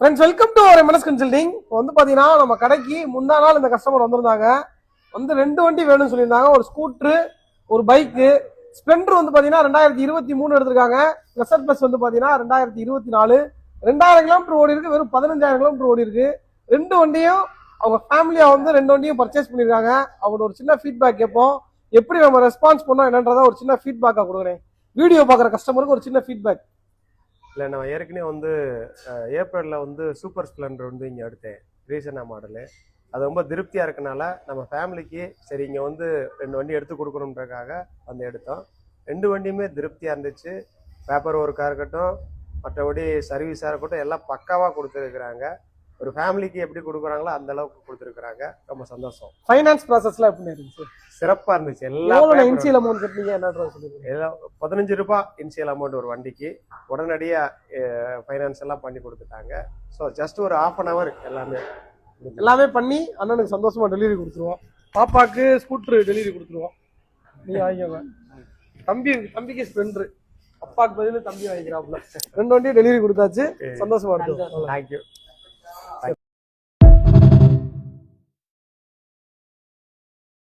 Friends welcome to our MNS consulting. இப்போ வந்து பார்த்தீங்கன்னா நம்ம கடைக்கு முந்தா நாள் இந்த கஸ்டமர் வந்திருந்தாங்க. வந்து 2 வண்டி வேணும்னு சொல்லியிருந்தாங்க. ஒரு ஸ்கூட்ரு, ஒரு பைக்கு. ஸ்ப்ளெண்டர் வந்து பார்த்தீங்கன்னா 2023 எடுத்திருக்காங்க. ப்ளஸ் ப்ளஸ் வந்து பார்த்தீங்கன்னா 2024 2000 கிலோமீட்டர் ஓடி இருக்கு. வெறும் 15,000 கிலோமீட்டர் ஓடி இருக்கு. 2 வண்டியும் அவங்க ஃபேமிலியா வந்து 2 வண்டியும் பர்ச்சேஸ் பண்ணியிருக்காங்க. அவங்களோட ஒரு சின்ன ஃபீட்பேக் கேட்போம். எப்படி நம்ம ரெஸ்பான்ஸ் பண்ணோம் என்னன்றதை ஒரு சின்ன ஃபீட்பேக்காக கொடுக்குறேன். வீடியோ பார்க்குற கஸ்டமருக்கு ஒரு சின்ன ஃபீட்பேக். இல்லை, நான் ஏற்கனவே வந்து ஏப்ரலில் வந்து சூப்பர் ஸ்ப்ளெண்டர் வந்து இங்கே எடுத்தேன், ரீசனாக மாடலு. அது ரொம்ப திருப்தியாக இருக்கனால நம்ம ஃபேமிலிக்கு சரி இங்கே வந்து 2 வண்டி எடுத்து கொடுக்கணுன்றக்காக வந்து எடுத்தோம். 2 வண்டியுமே திருப்தியாக இருந்துச்சு. பேப்பர் ஒர்க்காக இருக்கட்டும், மற்றபடி சர்வீஸாக இருக்கட்டும், எல்லாம் பக்காவாக கொடுத்துருக்குறாங்க. ஒரு ஃபேமிலிக்கு எப்படி கொடுக்குறாங்களோ அந்த அளவுக்கு கொடுத்துருக்குறாங்க. ரொம்ப சந்தோஷம். ஃபைனான்ஸ் ப்ராசஸ்லாம் எப்படி இருந்துச்சு? சிறப்பாக இருந்துச்சு. எவ்வளோ இனிஷியல் அமௌண்ட் கட்டினீங்க என்னன்றதை சொல்லுங்க. எல்லாம் 15 ரூபாய் இனிஷியல் அமௌண்ட் ஒரு வண்டிக்கு. உடனடியாக ஃபைனான்ஸ் எல்லாம் பண்ணி கொடுத்துட்டாங்க. ஸோ ஜஸ்ட் ஒரு 1/2 hour எல்லாமே பண்ணி அண்ணனுக்கு சந்தோஷமா டெலிவரி கொடுத்துருவோம். பாப்பாக்கு ஸ்கூட்டர் டெலிவரி கொடுத்துருவோம். நீ வாங்கிக்கோங்க. தம்பிக்கு ஸ்ப்ளெண்டர், அப்பாவுக்கு பதில் தம்பி வாங்கிக்கிறாப்புல. 2 வண்டியும் டெலிவரி கொடுத்தாச்சு. சந்தோஷமா இருக்கும். தேங்க்யூ.